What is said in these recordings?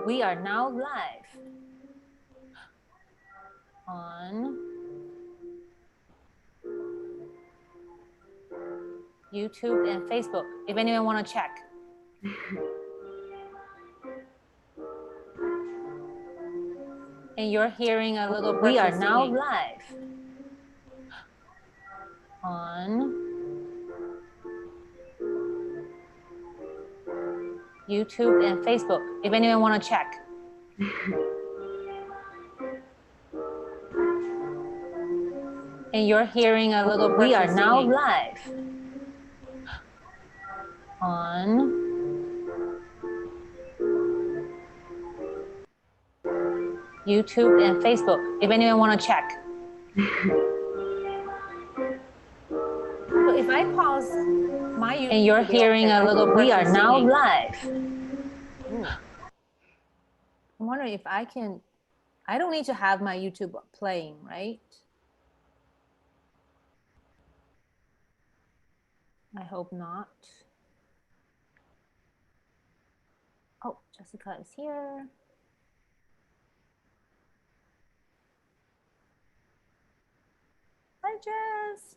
We are now live on YouTube and Facebook, if anyone want to check. And you're hearing a little person We are now singing. Live on YouTube and Facebook, if anyone want to check. And you're hearing a little person We are singing. Now live on YouTube and Facebook, if anyone want to check. So if I pause my YouTube, and you're hearing a little person We are now singing. Live. Ooh. I'm wondering if I can, I don't need to have my YouTube playing, right? I hope not. Oh, Jessica is here. Hi, Jess.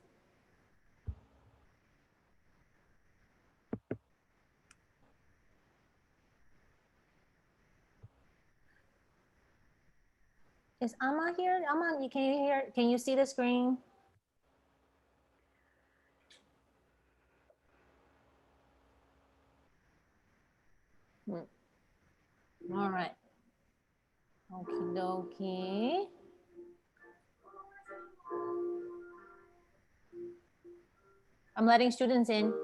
Is Amma here? Amma, can you hear? Can you see the screen? All right. Okie dokie. I'm letting students in.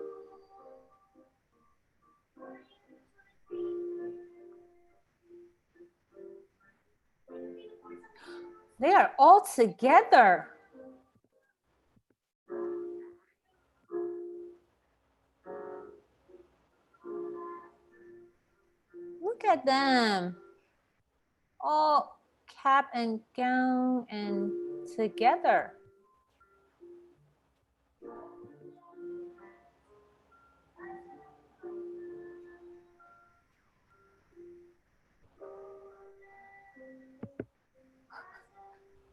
They are all together. Look at them. All cap and gown and together.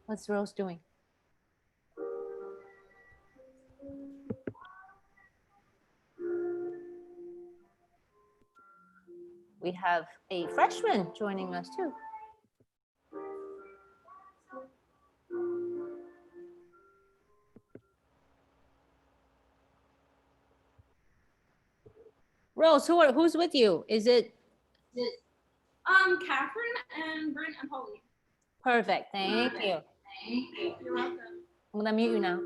What's Rose doing? We have a freshman joining us too. Rose, who's with you? Is it? Catherine and Brent and Pauline. Perfect. Thank you. You're welcome. I'm gonna mute you now.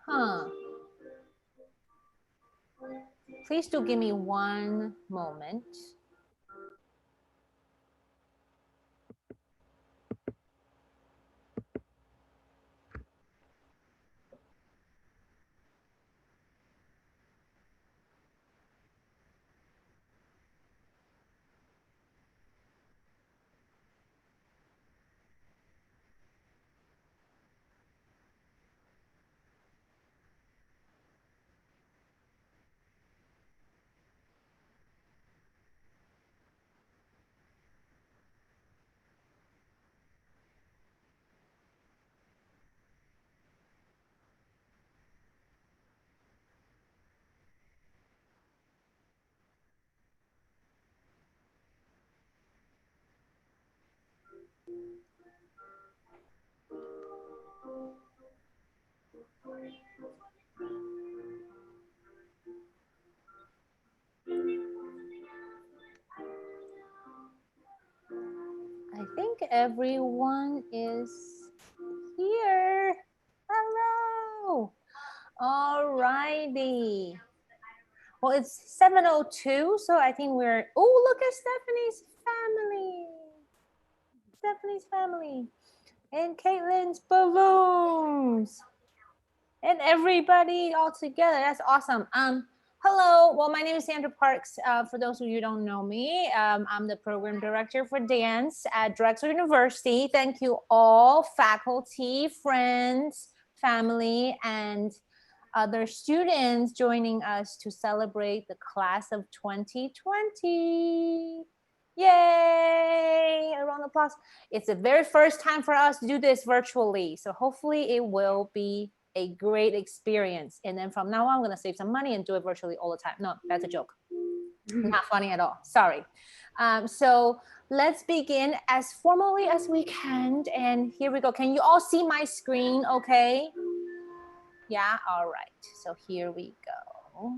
Huh. Please do give me one moment. I think everyone is here. Hello. All righty. Well, it's 7:02, so I think we're, oh, look at Stephanie's family. Stephanie's family. And Caitlin's balloons. And everybody all together. That's awesome. Hello. Well, my name is Sandra Parks. For those of you who don't know me, I'm the program director for dance at Drexel University. Thank you all, faculty, friends, family and other students joining us to celebrate the class of 2020. Yay! A round of applause. It's the very first time for us to do this virtually. So hopefully it will be a great experience. And then from now on, I'm going to save some money and do it virtually all the time. No, that's a joke. Not funny at all. Sorry. So let's begin as formally as we can. And here we go. Can you all see my screen? Okay. Yeah. All right. So here we go.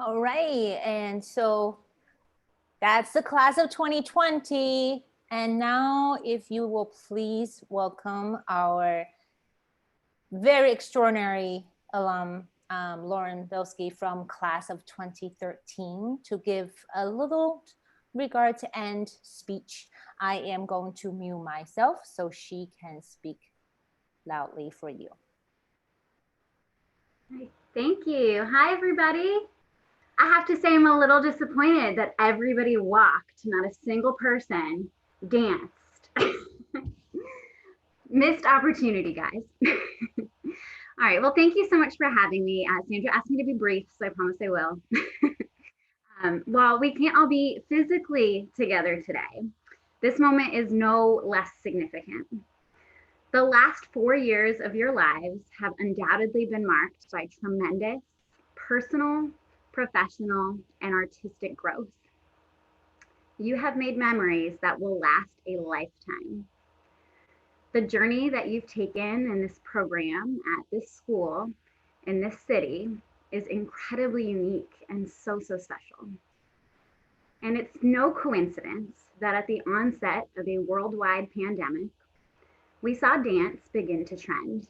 All right. And so that's the class of 2020. And now, if you will please welcome our very extraordinary alum, Lauren Bilski from class of 2013 to give a little regard to end speech. I am going to mute myself so she can speak loudly for you. Thank you. Hi, everybody. I have to say I'm a little disappointed that everybody walked, not a single person danced. Missed opportunity, guys. All right, well, thank you so much for having me. Sandra asked me to be brief, so I promise I will. While we can't all be physically together today, this moment is no less significant. The last 4 years of your lives have undoubtedly been marked by tremendous personal, professional, and artistic growth. You have made memories that will last a lifetime. The journey that you've taken in this program at this school in this city is incredibly unique and so special. And it's no coincidence that at the onset of a worldwide pandemic, we saw dance begin to trend.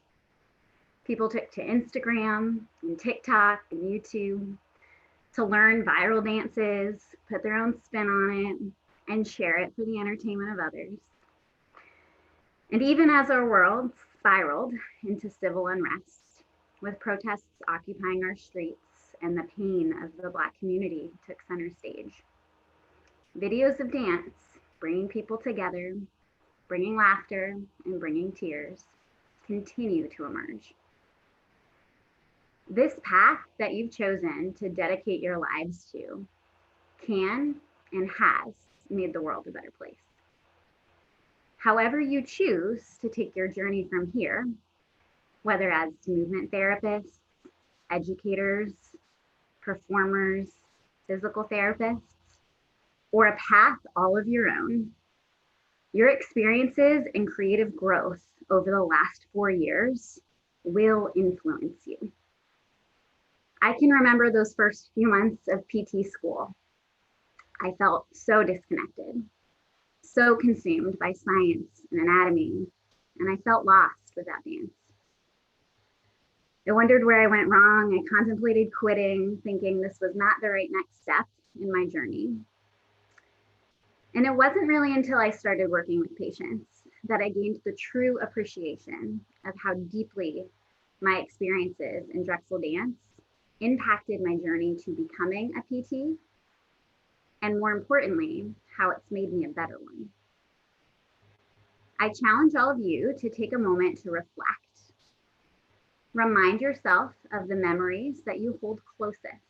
People took to Instagram and TikTok and YouTube to learn viral dances, put their own spin on it, and share it for the entertainment of others. And even as our world spiraled into civil unrest, with protests occupying our streets and the pain of the Black community took center stage, videos of dance bringing people together, bringing laughter, and bringing tears continue to emerge. This path that you've chosen to dedicate your lives to can and has made the world a better place. However you choose to take your journey from here, whether as movement therapists, educators, performers, physical therapists, or a path all of your own, your experiences and creative growth over the last 4 years will influence you. I can remember those first few months of PT school. I felt so disconnected, so consumed by science and anatomy, and I felt lost without dance. I wondered where I went wrong. I contemplated quitting, thinking this was not the right next step in my journey. And it wasn't really until I started working with patients that I gained the true appreciation of how deeply my experiences in Drexel dance impacted my journey to becoming a PT, and more importantly, how it's made me a better one. I challenge all of you to take a moment to reflect. Remind yourself of the memories that you hold closest.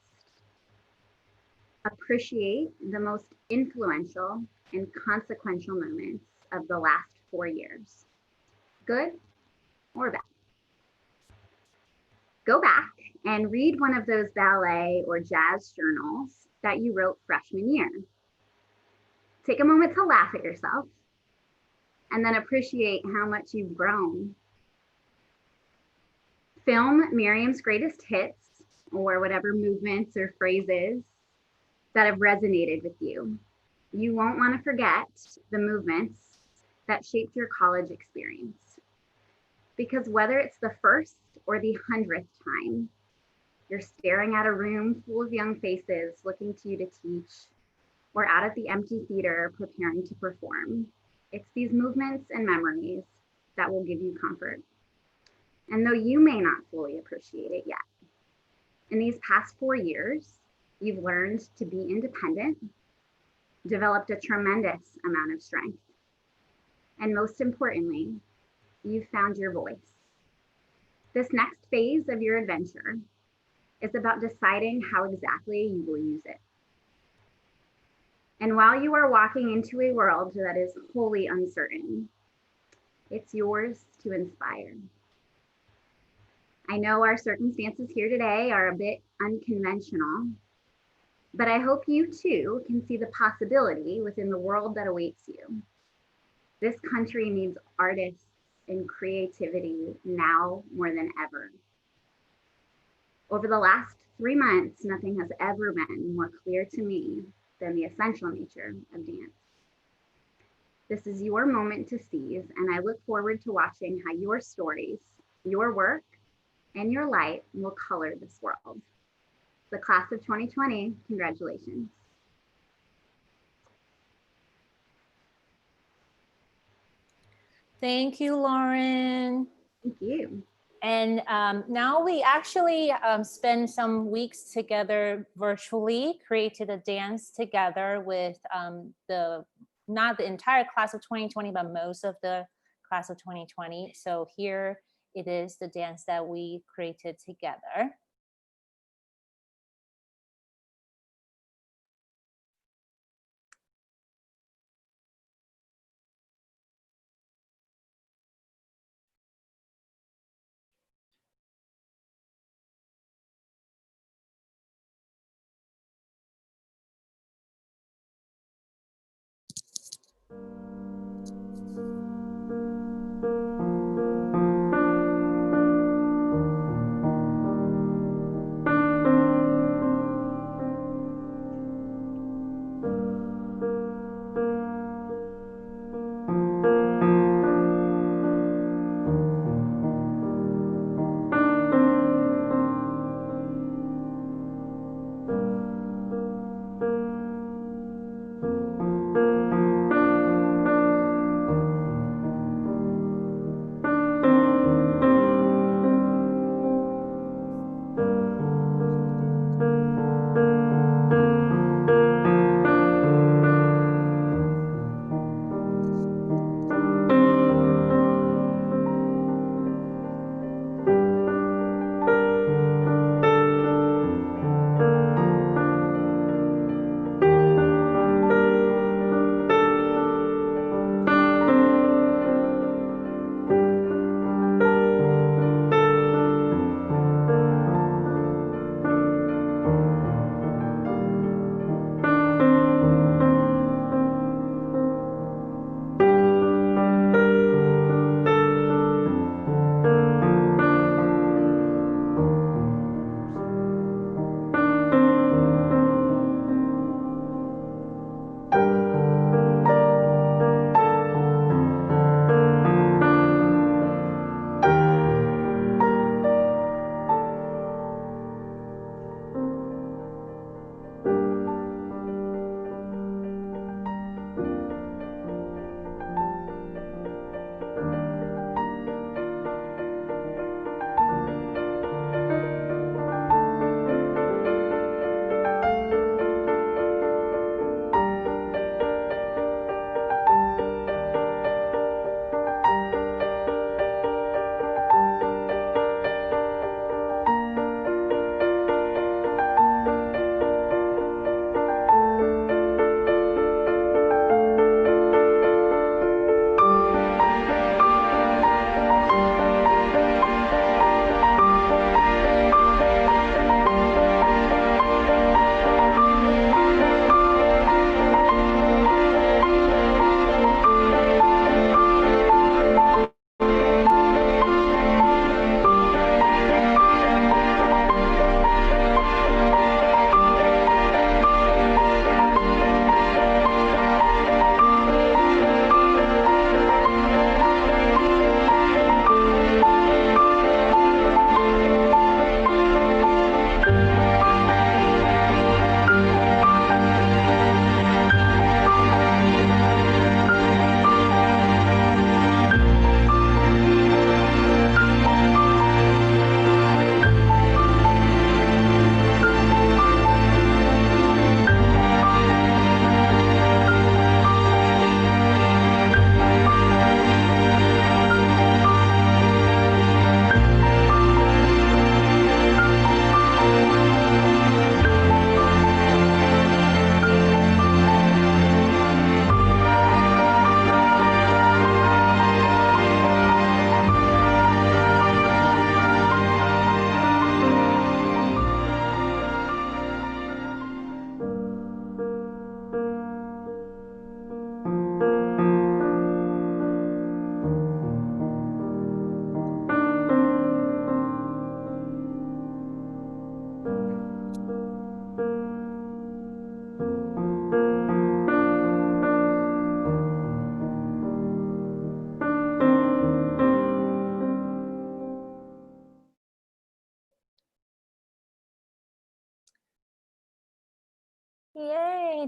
Appreciate the most influential and consequential moments of the last 4 years, good or bad. Go back and read one of those ballet or jazz journals that you wrote freshman year. Take a moment to laugh at yourself and then appreciate how much you've grown. Film Miriam's greatest hits, or whatever movements or phrases that have resonated with you. You won't want to forget the movements that shaped your college experience. Because whether it's the first or the 100th time, you're staring at a room full of young faces looking to you to teach, or out at the empty theater preparing to perform. It's these movements and memories that will give you comfort. And though you may not fully appreciate it yet, in these past 4 years, you've learned to be independent, developed a tremendous amount of strength, and most importantly, you've found your voice. This next phase of your adventure is about deciding how exactly you will use it. And while you are walking into a world that is wholly uncertain, it's yours to inspire. I know our circumstances here today are a bit unconventional, but I hope you too can see the possibility within the world that awaits you. This country needs artists and creativity now more than ever. Over the last 3 months, nothing has ever been more clear to me than the essential nature of dance. This is your moment to seize, and I look forward to watching how your stories, your work, and your light will color this world. The class of 2020, congratulations. Thank you, Lauren. Thank you. And now we actually spend some weeks together virtually, created a dance together with not the entire class of 2020, but most of the class of 2020. So here it is, the dance that we created together.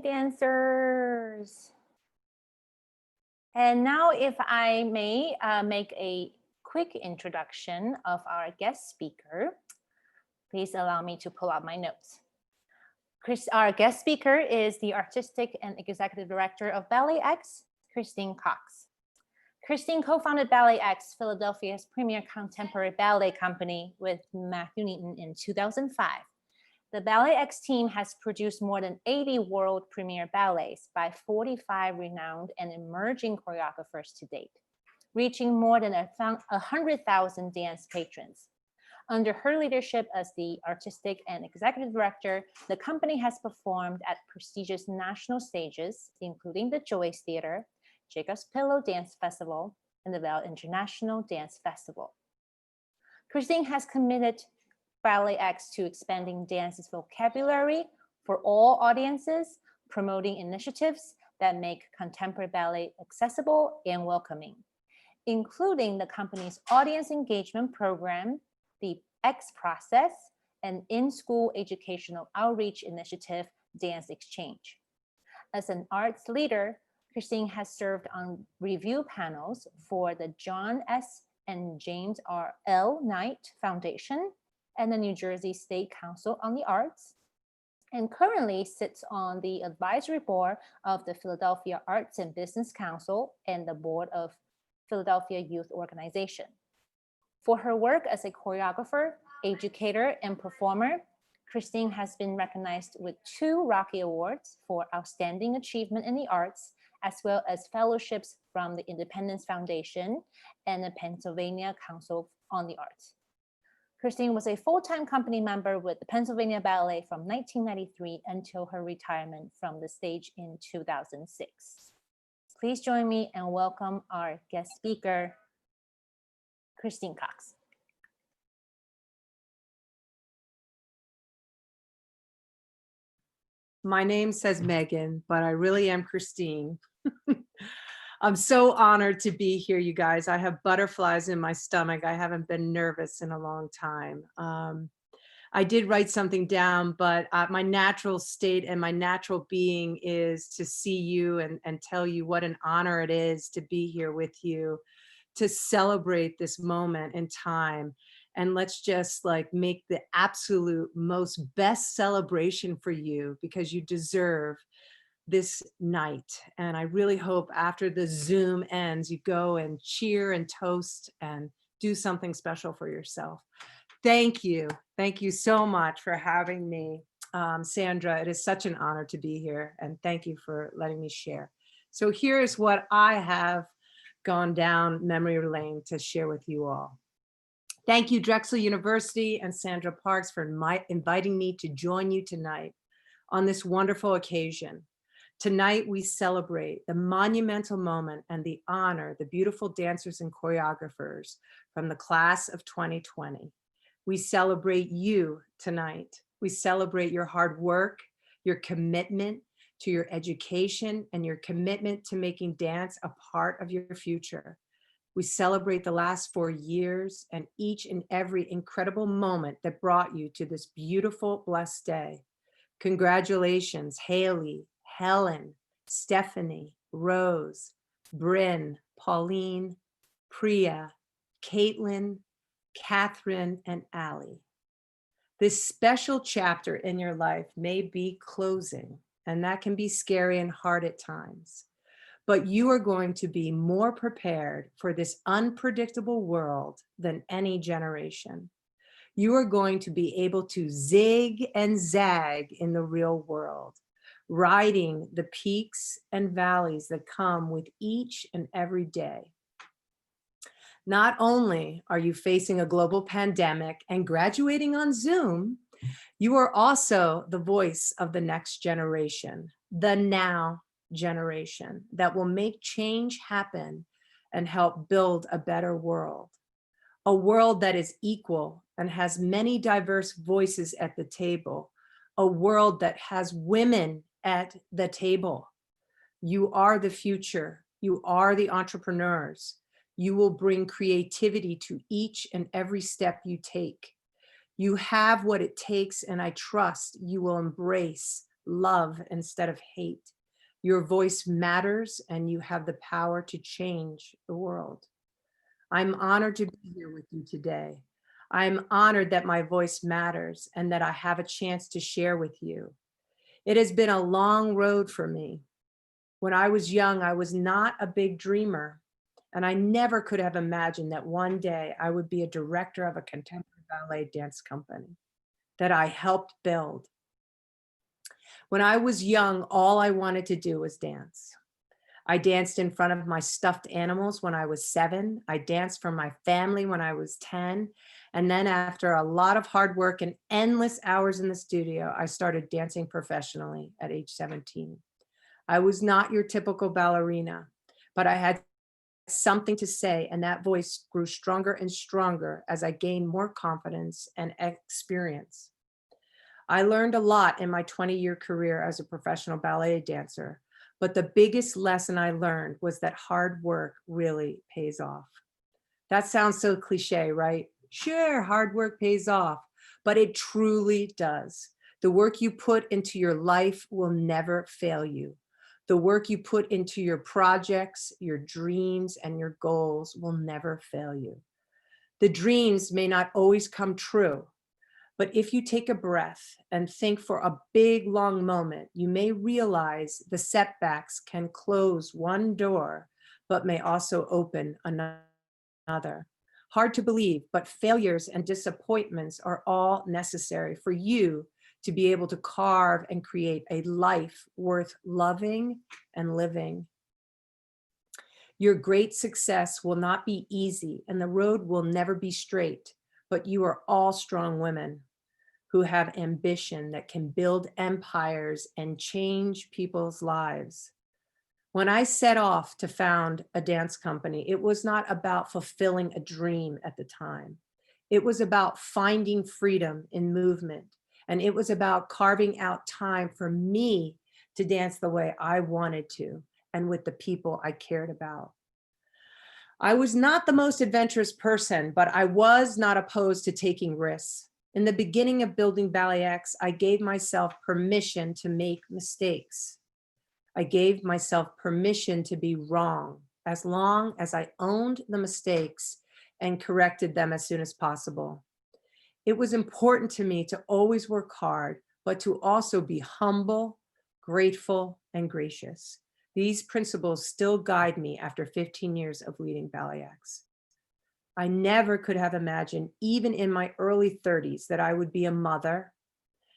dancers. And now if I may make a quick introduction of our guest speaker, please allow me to pull out my notes. Our guest speaker is the Artistic and Executive Director of Ballet X, Christine Cox. Christine co-founded Ballet X, Philadelphia's premier contemporary ballet company, with Matthew Neaton in 2005. The Ballet X team has produced more than 80 world premiere ballets by 45 renowned and emerging choreographers to date, reaching more than 100,000 dance patrons. Under her leadership as the artistic and executive director, the company has performed at prestigious national stages, including the Joyce Theater, Jacob's Pillow Dance Festival, and the Bell International Dance Festival. Christine has committed Ballet X to expanding dance's vocabulary for all audiences, promoting initiatives that make contemporary ballet accessible and welcoming, including the company's audience engagement program, the X Process, and in-school educational outreach initiative, Dance Exchange. As an arts leader, Christine has served on review panels for the John S. and James R. L. Knight Foundation and the New Jersey State Council on the Arts, and currently sits on the advisory board of the Philadelphia Arts and Business Council and the board of Philadelphia Youth Organization. For her work as a choreographer, educator, and performer, Christine has been recognized with 2 Rocky Awards for Outstanding Achievement in the Arts, as well as fellowships from the Independence Foundation and the Pennsylvania Council on the Arts. Christine was a full-time company member with the Pennsylvania Ballet from 1993 until her retirement from the stage in 2006. Please join me and welcome our guest speaker, Christine Cox. My name says Megan, but I really am Christine. I'm so honored to be here, you guys. I have butterflies in my stomach. I haven't been nervous in a long time. I did write something down, but my natural state and my natural being is to see you and tell you what an honor it is to be here with you, to celebrate this moment in time. And let's just like make the absolute most best celebration for you, because you deserve this night. And I really hope after the Zoom ends, you go and cheer and toast and do something special for yourself. Thank you. Thank you so much for having me. Sandra, it is such an honor to be here, and thank you for letting me share. So here's what I have gone down memory lane to share with you all. Thank you, Drexel University and Sandra Parks, for inviting me to join you tonight on this wonderful occasion. Tonight, we celebrate the monumental moment and the honor the beautiful dancers and choreographers from the class of 2020. We celebrate you tonight. We celebrate your hard work, your commitment to your education, and your commitment to making dance a part of your future. We celebrate the last 4 years and each and every incredible moment that brought you to this beautiful, blessed day. Congratulations, Haley, Helen, Stephanie, Rose, Bryn, Pauline, Priya, Caitlin, Catherine, and Allie. This special chapter in your life may be closing, and that can be scary and hard at times. But you are going to be more prepared for this unpredictable world than any generation. You are going to be able to zig and zag in the real world, riding the peaks and valleys that come with each and every day. Not only are you facing a global pandemic and graduating on Zoom, you are also the voice of the next generation, the now generation, that will make change happen and help build a better world. A world that is equal and has many diverse voices at the table. A world that has women at the table. You are the future. You are the entrepreneurs. You will bring creativity to each and every step you take. You have what it takes, and I trust you will embrace love instead of hate. Your voice matters and you have the power to change the world. I'm honored to be here with you today. I'm honored that my voice matters and that I have a chance to share with you. It has been a long road for me. When I was young, I was not a big dreamer, and I never could have imagined that one day I would be a director of a contemporary ballet dance company that I helped build. When I was young, all I wanted to do was dance. I danced in front of my stuffed animals when I was 7. I danced for my family when I was 10. And then after a lot of hard work and endless hours in the studio, I started dancing professionally at age 17. I was not your typical ballerina, but I had something to say, and that voice grew stronger and stronger as I gained more confidence and experience. I learned a lot in my 20-year career as a professional ballet dancer, but the biggest lesson I learned was that hard work really pays off. That sounds so cliche, right? Sure, hard work pays off, but it truly does. The work you put into your life will never fail you. The work you put into your projects, your dreams, and your goals will never fail you. The dreams may not always come true, but if you take a breath and think for a big, long moment, you may realize the setbacks can close one door, but may also open another. Hard to believe, but failures and disappointments are all necessary for you to be able to carve and create a life worth loving and living. Your great success will not be easy and the road will never be straight, but you are all strong women who have ambition that can build empires and change people's lives. When I set off to found a dance company, it was not about fulfilling a dream at the time. It was about finding freedom in movement. And it was about carving out time for me to dance the way I wanted to and with the people I cared about. I was not the most adventurous person, but I was not opposed to taking risks. In the beginning of building Ballet X, I gave myself permission to make mistakes. I gave myself permission to be wrong, as long as I owned the mistakes and corrected them as soon as possible. It was important to me to always work hard, but to also be humble, grateful, and gracious. These principles still guide me after 15 years of leading Ballet X. I never could have imagined, even in my early 30s, that I would be a mother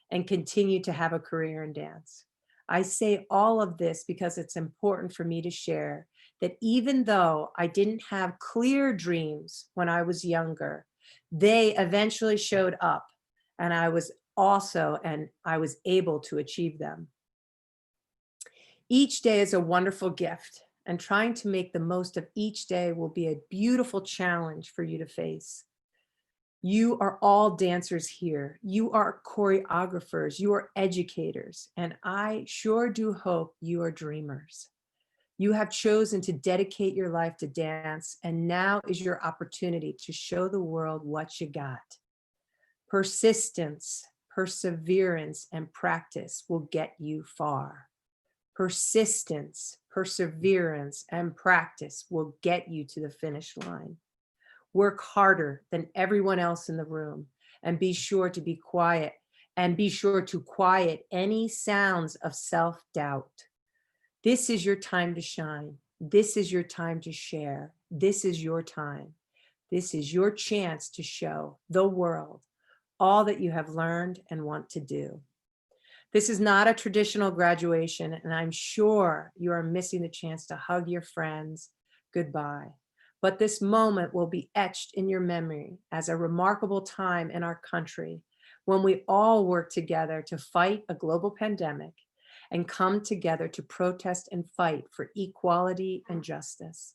and continue to have a career in dance. I say all of this because it's important for me to share that even though I didn't have clear dreams when I was younger, they eventually showed up and I was able to achieve them. Each day is a wonderful gift, and trying to make the most of each day will be a beautiful challenge for you to face. You are all dancers here. You are choreographers, you are educators, and I sure do hope you are dreamers. You have chosen to dedicate your life to dance, and now is your opportunity to show the world what you got. Persistence, perseverance, and practice will get you far. Persistence, perseverance, and practice will get you to the finish line. Work harder than everyone else in the room and be sure to be quiet and be sure to quiet any sounds of self-doubt. This is your time to shine. This is your time to share. This is your time. This is your chance to show the world all that you have learned and want to do. This is not a traditional graduation, and I'm sure you are missing the chance to hug your friends goodbye. But this moment will be etched in your memory as a remarkable time in our country when we all work together to fight a global pandemic and come together to protest and fight for equality and justice.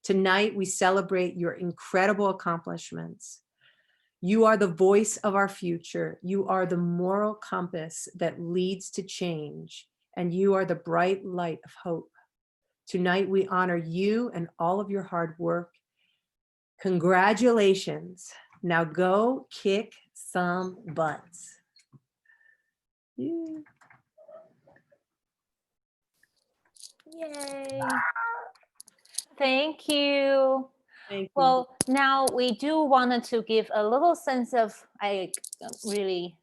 Tonight, we celebrate your incredible accomplishments. You are the voice of our future. You are the moral compass that leads to change, and you are the bright light of hope. Tonight, we honor you and all of your hard work. Congratulations. Now go kick some butts. Yeah. Yay. Thank you. Thank you. Well, now we do wanted to give a little sense of, really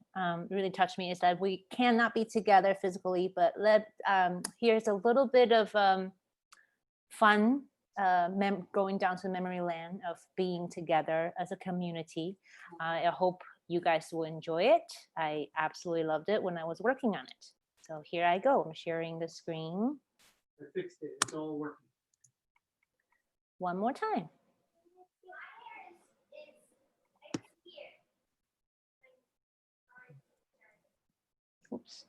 touched me, is that we cannot be together physically, but here's a little bit of fun going down to memory lane of being together as a community. I hope you guys will enjoy it. I absolutely loved it when I was working on it. So here I go. I'm sharing the screen. I fixed it. It's all working. One more time. Oops.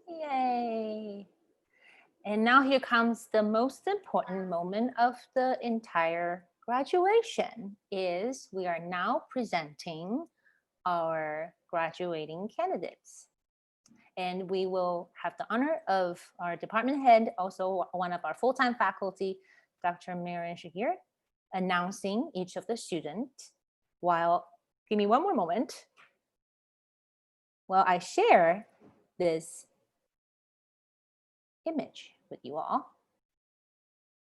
Yay. And now here comes the most important moment of the entire graduation is we are now presenting our graduating candidates. And we will have the honor of our department head, also one of our full-time faculty, Dr. Marian Shahir, announcing each of the students. While, give me one more moment, while I share this image with you all.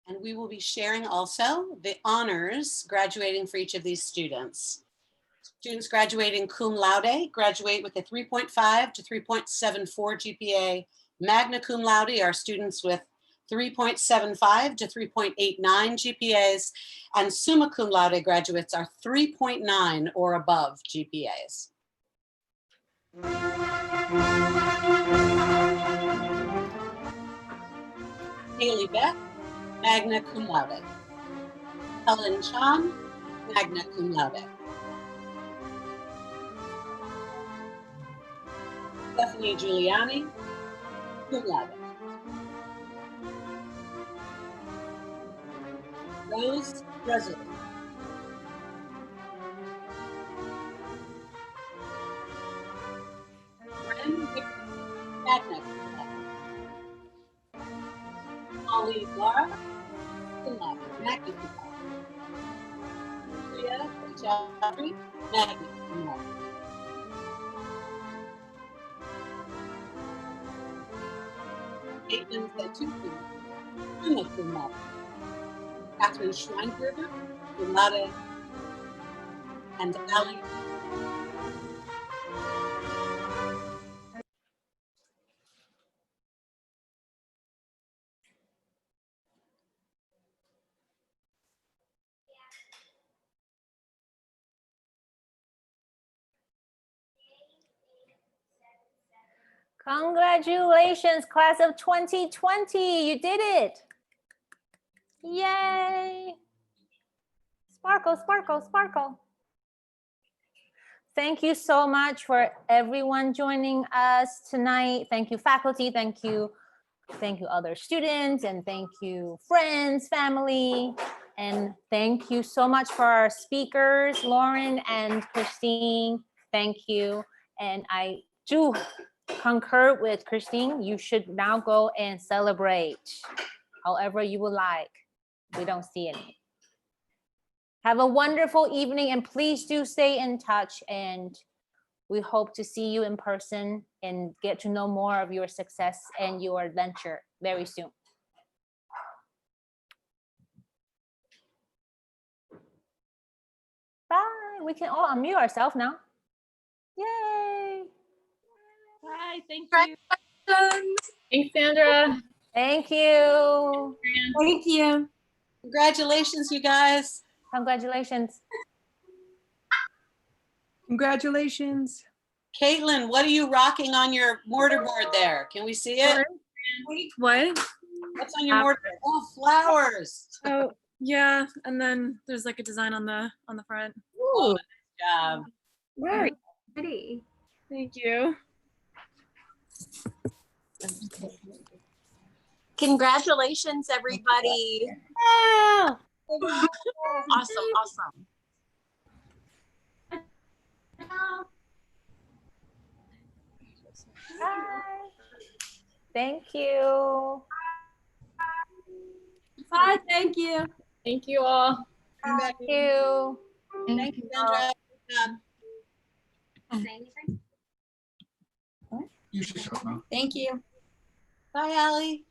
And we will be sharing also the honors graduating for each of these students. Students graduating cum laude graduate with a 3.5 to 3.74 GPA. Magna cum laude are students with 3.75 to 3.89 GPAs, and summa cum laude graduates are 3.9 or above GPAs. Haley Beck, magna cum laude. Helen Chan, magna cum laude. Stephanie Giuliani, cum laude. Rose Drexel. Bren Vickers, magna cum laude. Molly Lara, cum laude, magna cum laude. Priya Chaudhary, magna cum laude. Caitlin Zetuku, summa cum laude. Catherine Schweinberger, cum laude. And Ali. Congratulations, class of 2020. You did it. Yay. Sparkle, sparkle, sparkle. Thank you so much for everyone joining us tonight. Thank you, faculty. Thank you other students, and thank you friends, family, and thank you so much for our speakers, Lauren and Christine. Thank you. And I do concur with Christine. You should now go and celebrate however you would like. We don't see any. Have a wonderful evening, and please do stay in touch, and we hope to see you in person and get to know more of your success and your adventure very soon. Bye. We can all unmute ourselves now. Yay. Bye. Thank you. Thanks, Sandra. Thank you. Thank you. Congratulations, you guys. Congratulations. Congratulations. Caitlin, what are you rocking on your mortarboard there? Can we see it? What? What's on your mortarboard? Oh, flowers. Oh, yeah. And then there's like a design on the front. Oh, nice job. Very pretty. Thank you. Congratulations, everybody. Wow. Awesome, awesome. Bye. Thank you. Bye. Thank you. Thank you all. Thank you. Thank you, Sandra. Good job. Say anything? Thank you. Bye, Allie.